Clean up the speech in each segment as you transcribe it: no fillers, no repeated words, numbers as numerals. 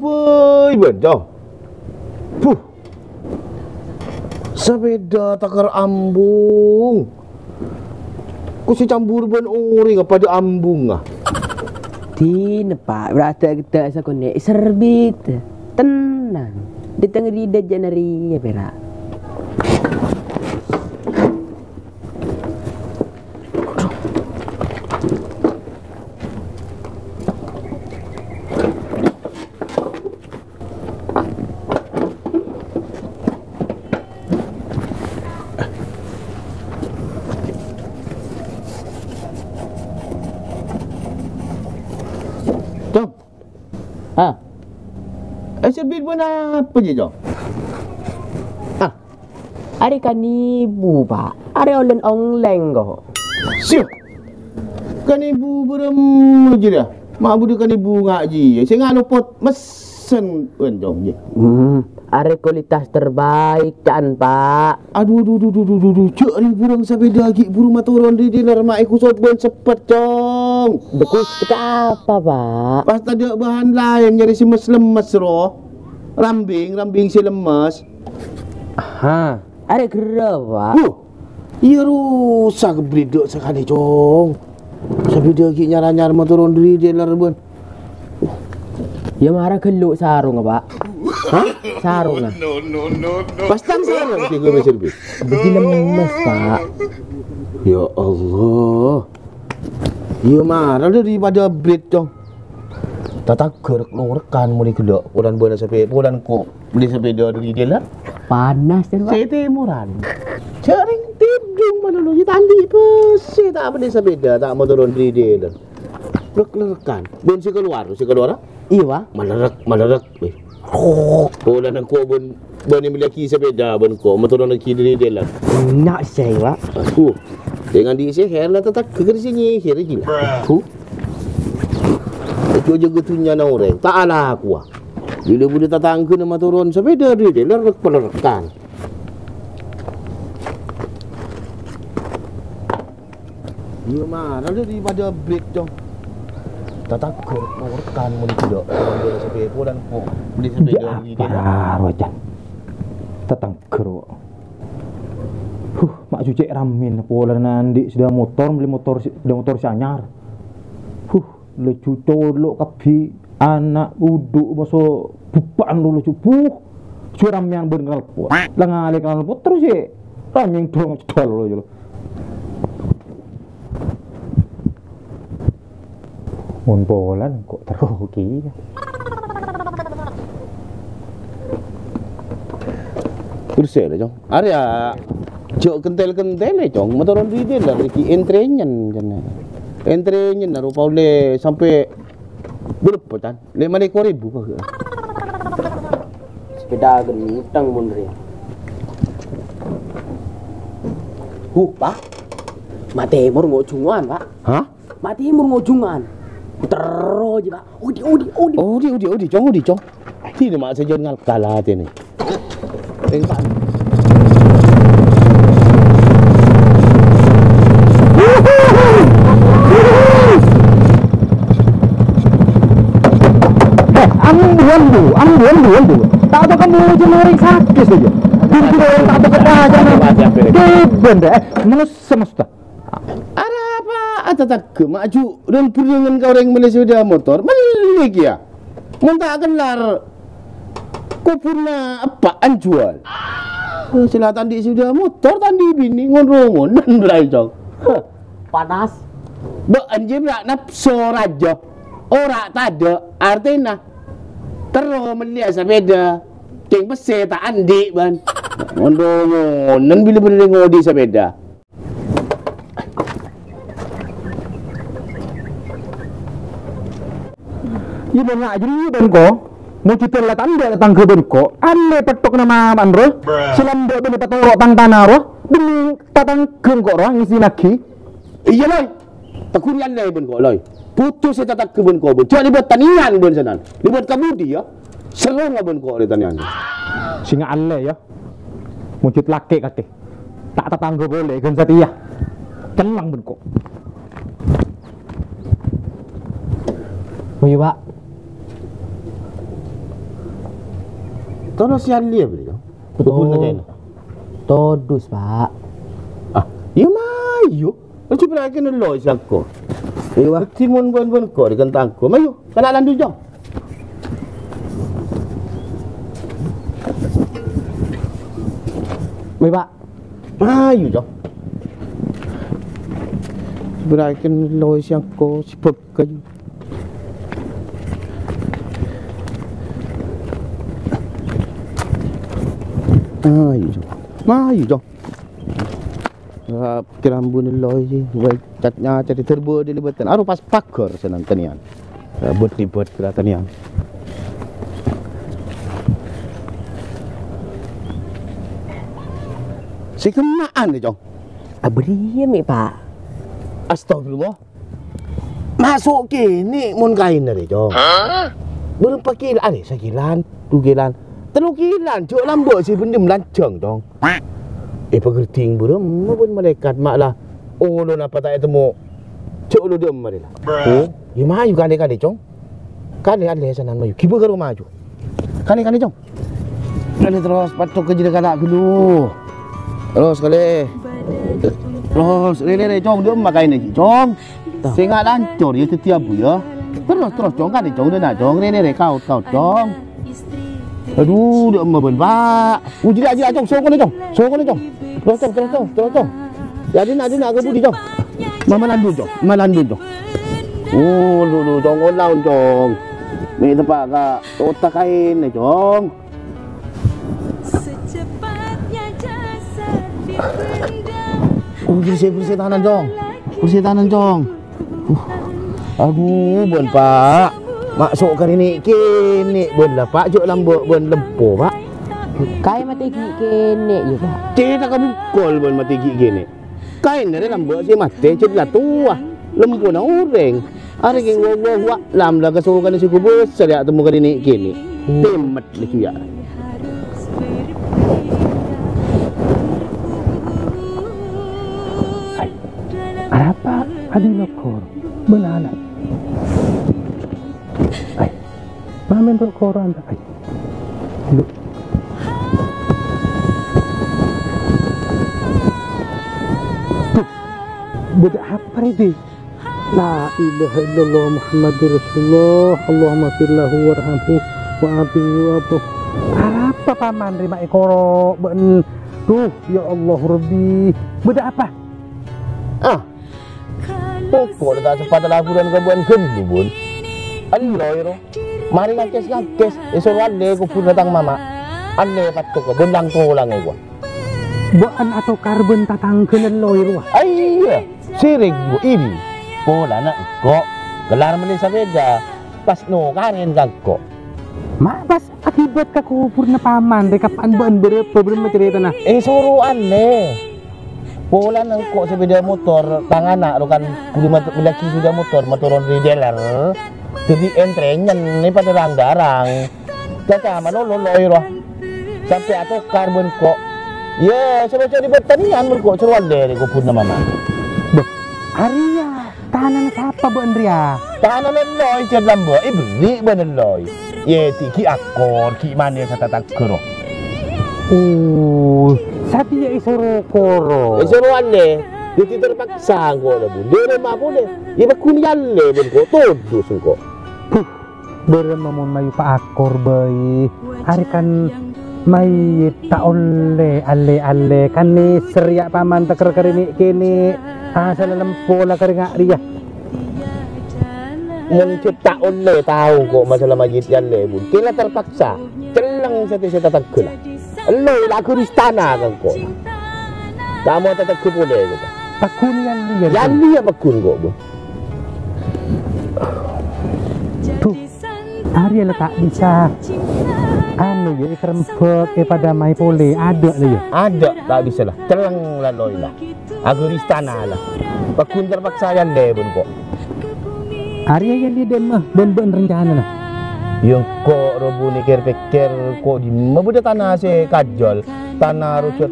apa ibadah? Puh. Sepeda takar ambung. Ku si campur ban ori kepada ambung ah. Tina pak, berada kita sakone serbit. Tenang. Di tengah rida janari ya pera. Jom. Ah, Serbit pun apa je jom? are kanibu pak. Are olen ongleng kok. Siap. Kan ibu berem je dah. Mak budak kan ibu ngaji. Saya nganu pot mesen jom je. Are kualitas terbaik kan pak. Aduh. Cuk ni burung sepeda lagi burung matoron di dinar mak aku soben sepet dong. Bekus kita apa pak? Pas ada bahan lain nyari si lemes roh. Rambing si lemes. Aha, are gerah pak. Iya rusak bridok sekali cong. Sepeda lagi nyara matoron di dinar bun. Ya marah geluk sarung pak. Hah? Sarung ah? No. Pastang sarung sih gue mesir bis. Begini lemes pak. Ya Allah. Ya marah daripada brid dong. Tata gerak lu rekan muli kedok. Pulan bulan sepeda, pulan kok beli sepeda dari dia lah. Panas kan pak. Saya timuran. Cering tidung mana lu tandi pesi tak beli sepeda tak mau turun dari dia lah. Rekan. Ben si keluar ah? Iya pak. Malerek. Pulan aku ben ni miliki sepeda ben ko mau turun lagi dari dia lah. Nak saya pak. Dengan di seher lah tetap kegerisinya akhir gila. Aku jaga tunya na orang. Tak ala aku ah. Bila budak tatangga nama turun sepeda dia lerek pelerekan. Dia mana daripada break dong. Tatangga mau rekan mau tidak. Dia sepeda pulang kok beli sepeda dia. Wajan. Tatangga. Mak cuci ramin pola nanti sudah motor si anyar. Le cuco lo kapi anak uduk baso bupan dulu cupu. Curam yang bengal po. Langale kan po terus ye. Ramin dong cedol lo yo. Mun polan kok teruki. Terus ya jong. Area jok kentel cong motoron di dia lah ki entrenyen jana. Entrenyen naruh paule sampai berapa tan? 5.000 ke? Sepeda genteng mun ria. Pak. Matemur ngojungan, Pak. Hah? Matemur ngojungan. Terus Pak. Udi, cong. Ini mak saja ngal kalah ini. Tengok. Ambu. Tak tahu kamu jemari sakit saja. Tidak tak tahu aja nak. Keben deh. Mana semesta? Ada apa? Atas maju dan puringan kau orang Malaysia dia motor. Mana lagi ya? Muntah kelar. Kau pernah apaan jual? Selatan di sudah motor tadi bini ngonrongon dan belajar. Panas. Ba anjir nak nafsu raja. Ora tada artinya terus melihat sepeda king besi tak andi ban ngonongonan bila benda ngodi sepeda Iya banyak jadi ben ko mau kita lah tanda tangga ben ko ane petok nama manro silam do ben petok tang tanah ro demi tatang keng ko ro ngisi lagi iya loy takurian lay ben ko loy putus saya tatak ke ben ko ben jadi buat tanian ben sanan dibuat kabudi ya serong ben ko di tanian singa alle ya muncul laki kate tak tetangga boleh kan setia tenang ben ko Wih Pak Tono sian dia beli jong. Betul nak kena. Todus, Pak. Ah, ya mayu. Macam mana kena lo siako? Iya, Timun bon ko di kentang ko. Mayu, kana landu jong. Baik, Pak. Mayu jong. Berakan lo siako sipek kaju. Mayu jong. Kerambun loy je, baik catnya cari terbu di libatan. Aru pas pakar senang tanian. Buat ribet kira tanian. Si kenaan ni jong. Abri mi, Pak. Astagfirullah. Masuk kini mun kain dari jong. Berapa kilan ni? Sekilan, 2 kilan. 3 kilan, cok lambok si pendem lancang jong. Pegerting burung, pun malaikat maklah. Oh, lo napa tak temu? Cok lo dia marilah. Oh, ya maju kali jong. Kali sana maju. Kiba karo maju. Kali jong. Kali terus patok ke jadi kalak dulu. Terus kali. Terus lele jong dia makai ni jong. Singa lancur ya setiap bu ya. Terus jong kali jong dia nak jong lele kau jong. Aduh, dia emang Pak. Jadi jong, sokong ni jong. Terus. Jadi nak ke budi jong. Mama landu jong. Oh, lu jong olaun jong. Ni tempat ka otak kain ni jong. Oh, bersih tahanan jong. Aduh, bon Pak. Masuk kali ni kini bon lah Pak, jok lambok bon lempo Pak. Kai mati gigi kene ya, Pak. Cita ka bukol bon mati gigi kene. Kain dari lambok si mati cedlah tua. Lempo na ureng. Ari king wo lam lah kasurukan si kubus saya temu kali ni kini. Temet le ya. Apa adil kor benanak. Ay, mamen berkoran tak ay. Lu. Budak apa ini? La ilaha illallah Muhammadur Rasulullah. Allahumma firlahu warhamhu wa abihi wa abuh. Apa paman terima ekoro ben. Tuh, ya Allah Rabbi. Budak apa? Ah. Pokok dah sempat laporan ke buan kendu bun. Alloy ro. Mari ngakes. Esok wale ko pun datang mama. Alle patok ko bundang ko lang gua. Buan atau karbon tatangkeun alloy ro. Iya. Sirig gua ini. Pola nak kok. Gelar meni sabeda. Pas no karen kagko. Mak pas akibat ka kubur na paman rekapaan buan problem cerita na. Suruhan le. Pola nang kok sepeda motor tangana ro kan laki sudah motoron di dealer. Jadi entrenyan ni pada darang. Caca manololoy ro. Sampai atau karbon kok. Ya, sebab di pertanian berkok seruan deh ko pun mama. Beh, Arya, tahanan siapa Bu Andrea? Tahanan loy ced lambo, beri bener loy. Ye tiki akor, ki mane sa tatak kero. Oh, sabi ya isoro koro. Seruan deh. Jadi terpaksa ko na bu. Dia mah boleh. Iba kunyan le ben ko todus ko. Berem mamon mayu pa akor bayi. Hari kan may taole ale kan ni seriak paman teker kerini kini asal lempo la keringa ria. Mencipta ole tahu kok masalah majid yan le bu. Kila terpaksa. Celang sa tatakula. Loy la ko istana kan ko. Kamu tatak boleh ko. Pakun yan liya pakun ko bu. Tuh, Arya letak bisa anu ya terembek pada mai pole ada lah ya. Ada tak bisa lah. Celang lah loy lah. Aku istana lah. Pakun terpaksa yan le bun kok. Arya yang dia mah ben rencana lah. Yung kok robo ni pikir kok di mabuda tanah si kajol tanah rusut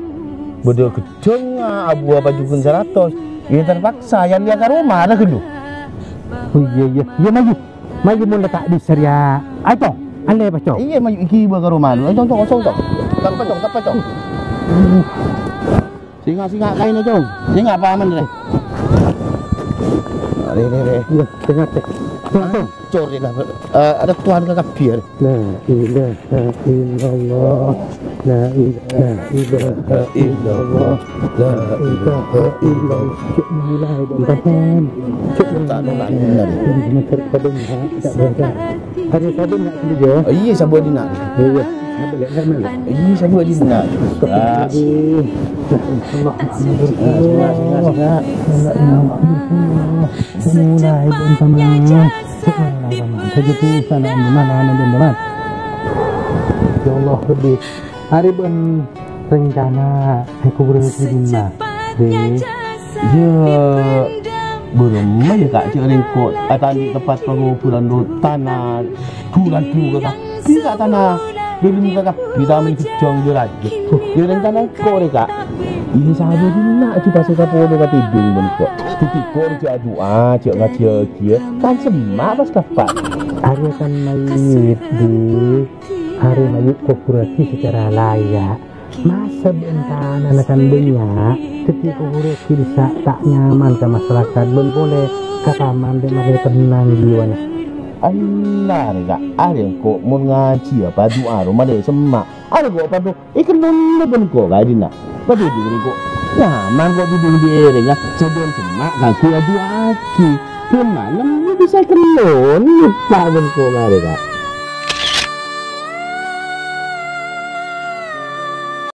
bodoh keceng abu apa juga 100 yang terpaksa yang dia ke rumah ada kedua. Oh iya maju mau letak di seria ayo Ale pacok. Iya maju iki ba karo manu. Cong. Tak pacong. Singa kain cong. Singa paman re. Re. Iya, dengar teh. Cor lah. Ada tuan kakak biar. La ilaha illallah. La ilaha illallah. La ilaha illallah. Cuk mulai dan cuk Tak ada benar. tak berada. Hari sabun nak kerja. Iya sabun dina. Iya. Apa lek mana? Iya sabun dina. Mulai dan teman. Saja tu sana mana teman-teman. Ya Allah lebih. Hari ben rencana aku berhenti di mana? Ya belum mai kak cik rengkot tadi tepat pengukuran tanah turan tu kak tidak tanah belum kak kita mencong dia lagi dia rencana kau kak ini sahaja dulu nak cuba saya kapol kak tidung bentuk titik kau cik doa cik ngaji dia kan semak pas dapat hari akan mayit di hari mayit koperasi secara layak masa bentana akan banyak ketika koperasi bisa tak nyaman ke masyarakat belum boleh kataman dan makin tenang jiwanya Allah kak ada yang kok mau ngaji apa doa rumah dia semak ada kok apa tu ikan nonton pun kok kak dina tapi dulu kok nyaman kok duduk di ring sebelum semak aku doa ki kemana bisa kenal lupa pun kok kak